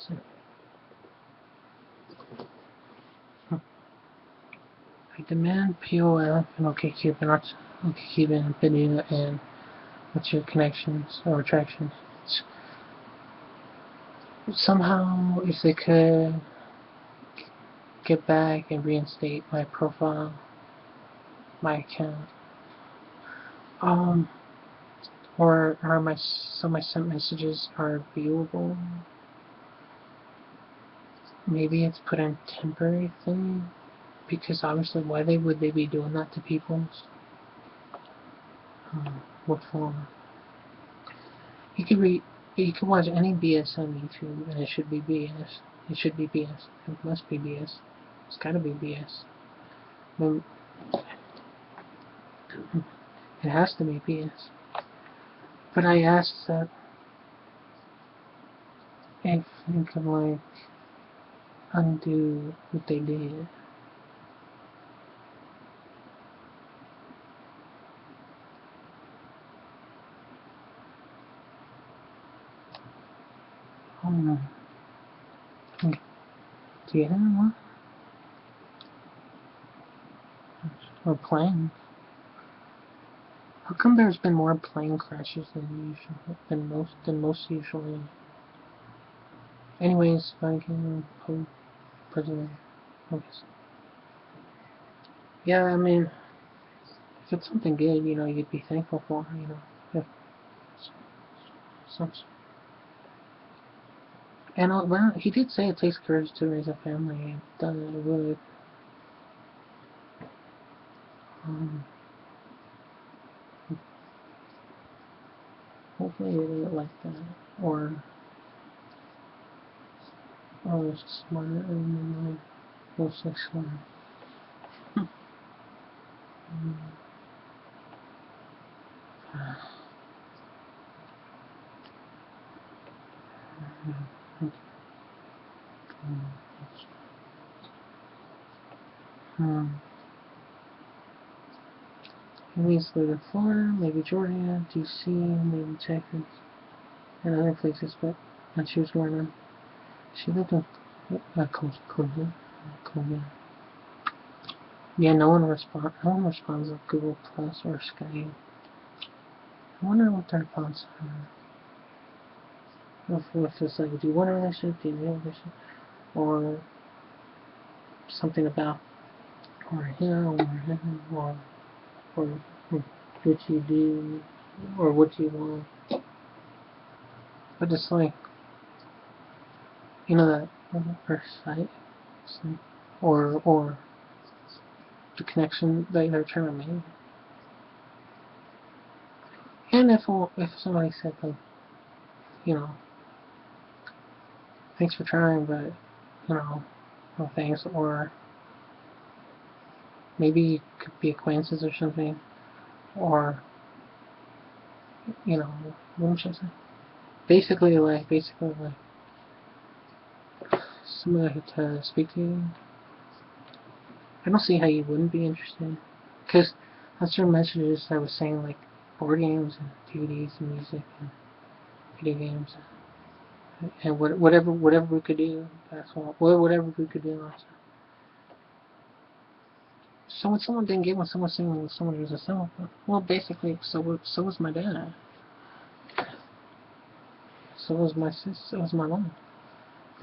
see. I demand POF and OkCupid video and what's your connections or attractions. Somehow, if they could get back and reinstate my profile, my account, or some of my sent messages are viewable. Maybe it's put on temporary thing, because obviously why would they be doing that to people? What for? You could watch any BS on YouTube, and it should be BS. It should be BS. It must be BS. It's gotta be BS. It has to be BS. But I asked that if they could, like, undo what they did. Do you have one? Or plane? How come there's been more plane crashes than most usually? Anyways, Viking Pope President. Yeah, I mean, if it's something good, you'd be thankful for, If some. And well, he did say it takes courage to raise a family. It would. Hopefully they didn't like that, or it's smarter than like mostly smart. Maybe live in Florida, maybe Georgia, DC, maybe Texas, and other places, but when she was growing up, she lived in Colombia. Yeah, no one responds to Google Plus or Skype. I wonder what their thoughts are. If it's like, do you want a relationship, do you need a relationship, or something about, or him, or what you do, or what you want. But it's like, that first sight, or the connection that they're trying to make. And if somebody said, like, thanks for trying, but, no thanks, or maybe it could be acquaintances or something, or, what should I say? Basically like, somebody to speak to you. I don't see how you wouldn't be interested, because on certain messages I was saying, like, board games and DVDs and music and video games and whatever we could do, whatever we could do. So when someone didn't get, when someone was saying someone was a single, well, basically, so was my dad. So was my sister. So was my mom.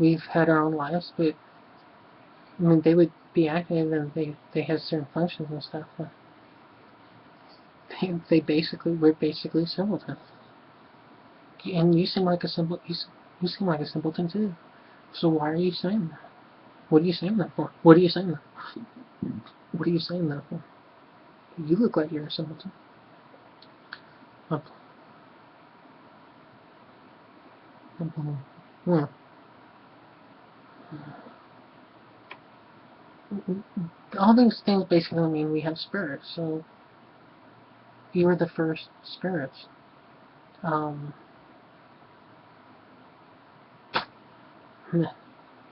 We've had our own lives, but I mean, they would be active and they have certain functions and stuff. But we're basically simpletons. And you seem like a simpleton too. So why are you saying that? What are you saying that for? What are you saying that? What are you saying that for? You look like you're a simpleton. Yeah. All these things basically mean we have spirits. So you were the first spirits.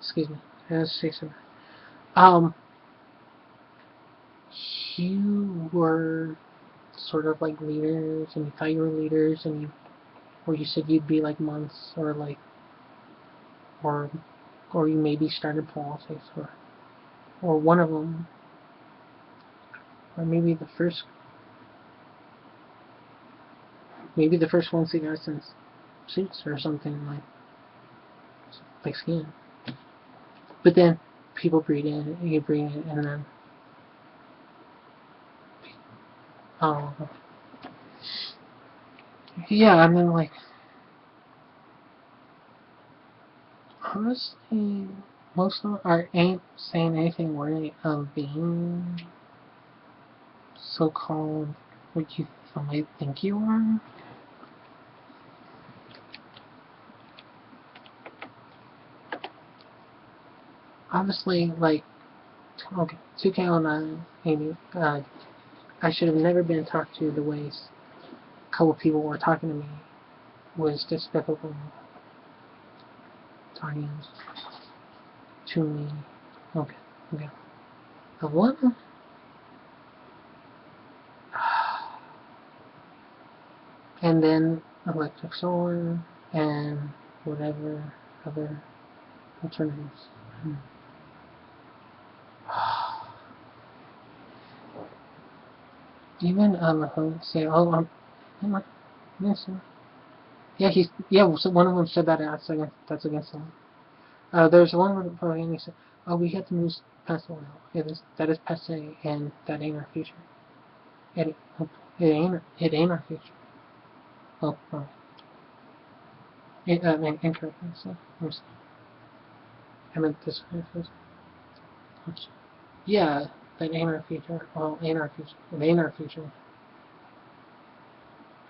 Excuse me. I have to say something. You were sort of like leaders, and you thought you were leaders, and you said you'd be like months, or like or you maybe started politics, or one of them, or maybe the first ones he got since suits or something like skin. But then people breed in, you breed in, and then yeah, I mean, like, honestly, most of them ain't saying anything worthy of being so-called what you might think you are. Honestly, like, okay, 2K09, maybe, I should have never been talked to the way a couple people were talking to me. Was despicable. Talking to me. Okay, okay. The one, and then electric solar, and whatever other alternatives. Even say, oh, yes, so one of them said that that's against the law. There's one where he said, oh, we have to move past the law. That is passe, and that ain't our future. It ain't our future. Oh, oh. Incorrect. So, I meant this way first. Yeah, that ain't our future. Well, ain't our future. It ain't our future.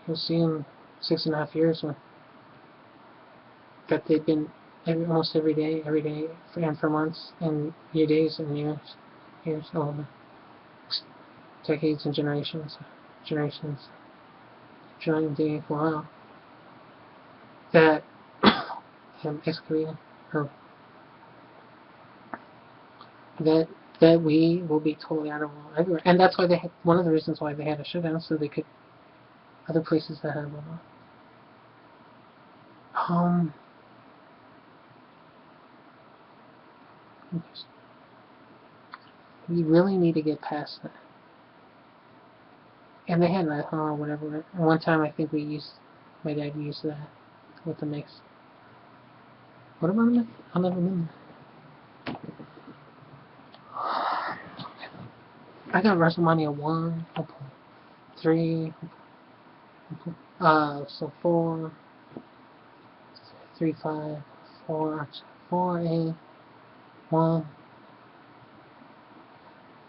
You'll see in 6.5 years that they've been almost every day, and for months, and days and years, decades and generations, trying to wow, that excavating, or that we will be totally out of law everywhere, and that's why one of the reasons why they had a shutdown, so they could other places that have law. We really need to get past that. And they had that, whatever. And one time I think my dad used that with the mix. What about the mix? I'll never remember. I got WrestleMania 1, 3, so 4, 3, 5, 4, 8, 1.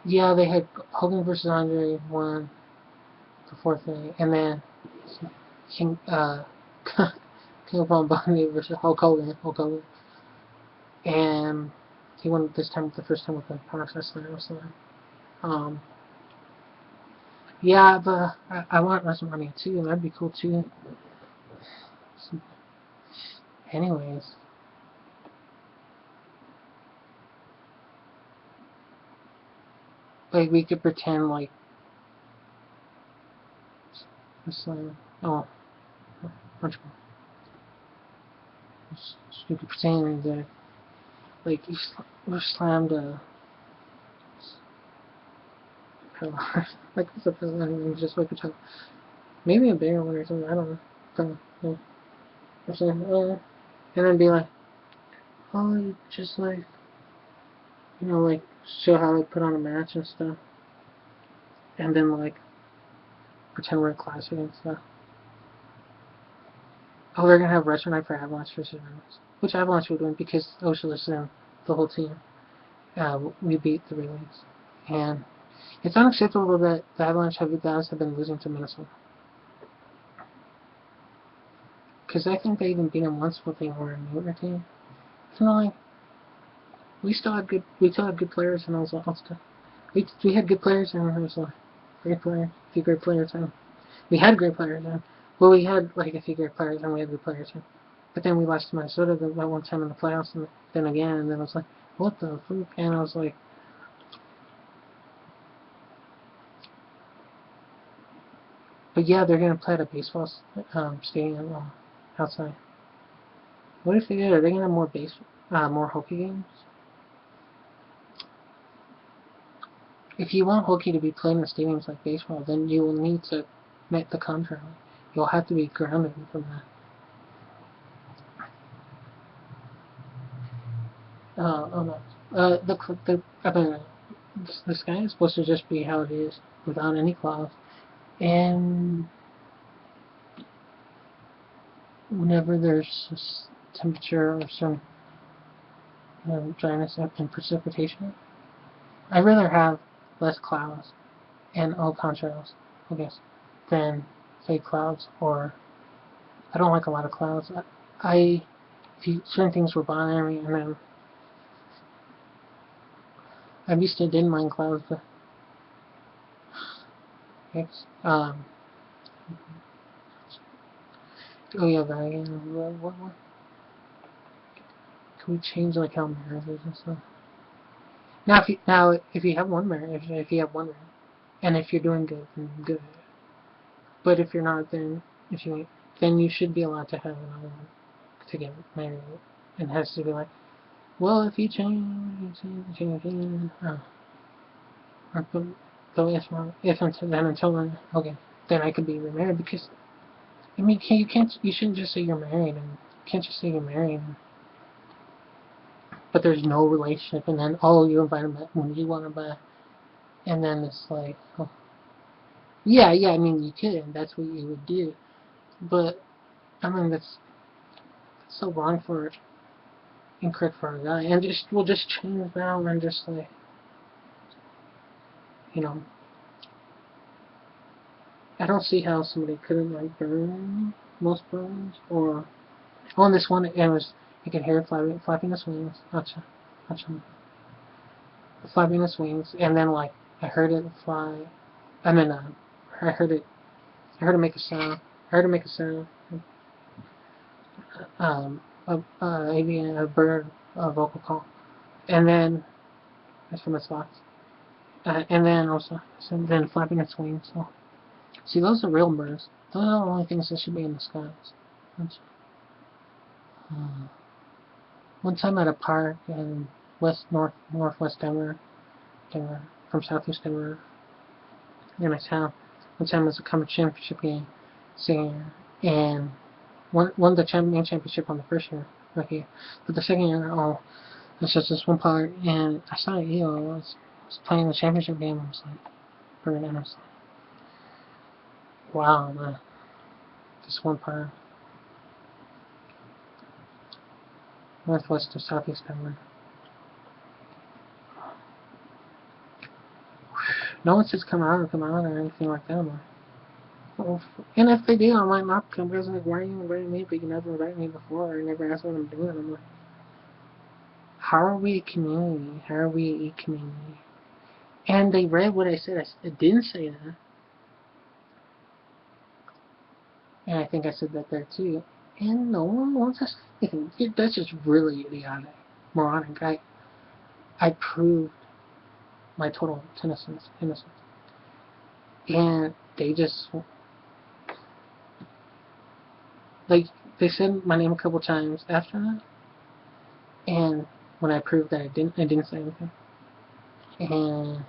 Yeah, they had Hogan versus Andre 1, the 4th day, and then King Von Bundy versus Hulk Hogan, and he won this time, the first time with the Power Wrestler. Yeah, but I want WrestleMania 2, and that'd be cool too. So, anyways. Like, we could pretend like much more. You could pretend that, like, you slammed a like, what's the president, just like a child. Maybe a bigger one or something, I don't know. Yeah. Or something, and then be like, oh, just like, like, show how they put on a match and stuff. And then, like, pretend we're a classic and stuff. Oh, they're gonna have retro night for Avalanche versus Reynolds. Which Avalanche would win because Oceanless and the whole team. We beat the Relays. And it's unacceptable that the Avalanche have been losing to Minnesota. Because I think they even beat them once when they were a newer team. Like, we still had good players and all that stuff. We had good players and there was a few great players and we had great players and we had like a few great players and we had good players and but then we lost to Minnesota that one time in the playoffs and then again and then I was like, what the fuck? And I was like, but yeah, they're gonna play at a baseball stadium outside. What if they did? Are they gonna have more baseball? more hockey games. If you want hockey to be played in stadiums like baseball, then you will need to make the contrary. You'll have to be grounded from that. Oh no. The sky is supposed to just be how it is, without any clouds. And whenever there's temperature or some dryness and precipitation, I'd rather have less clouds and all contrails, I guess, than fake clouds. Or I don't like a lot of clouds. Certain things were bothering me, and then I used to didn't mind clouds, but um, oh yeah, but again, what? Can we change like how mirrors is and stuff? If you have one mirror, if you have one mirror, and if you're doing good, then good. But if you're not, then you should be allowed to have another one to get married. And it has to be like, well, if you change. So until then, okay, then I could be remarried, because I mean, you shouldn't just say you're married, and you can't just say you're married, but there's no relationship, and then you invite them back when you want them back, and then it's like, oh, yeah, I mean you could, and that's what you would do, but I mean that's so wrong for incorrect for a guy, and we'll just change now and just like, you know, I don't see how somebody couldn't like burn most burns, or on this one you can hear it flapping its wings. Gotcha. Flapping its wings, and then like I heard it fly. I mean, I heard it. I heard it make a sound. I heard it make a sound. Maybe a bird, a vocal call, and then it's from its box, and then also then flapping its wings. So, see, those are real birds. Those are the only things that should be in the skies. Uh, One time at a park in northwest Denver, from southeast Denver, near my town. One time was a cover championship game, senior, and won the main championship on the first year, rookie. But the second year, it was just this one part, and I saw it. I was playing the championship game. I was like, and I was like, wow, man, this one part, northwest to southeast Denver. No one says come out or anything like that. And if they do, I might not come, because like, why are you inviting me? But you never invited me before, or never asked what I'm doing. I'm like, how are we a community? How are we a community? And they read what I said. I didn't say that. And I think I said that there too. And no one wants us. That's just really idiotic, moronic. I proved my total innocence. And they just, like, they said my name a couple times after that. And when I proved that I didn't say anything. And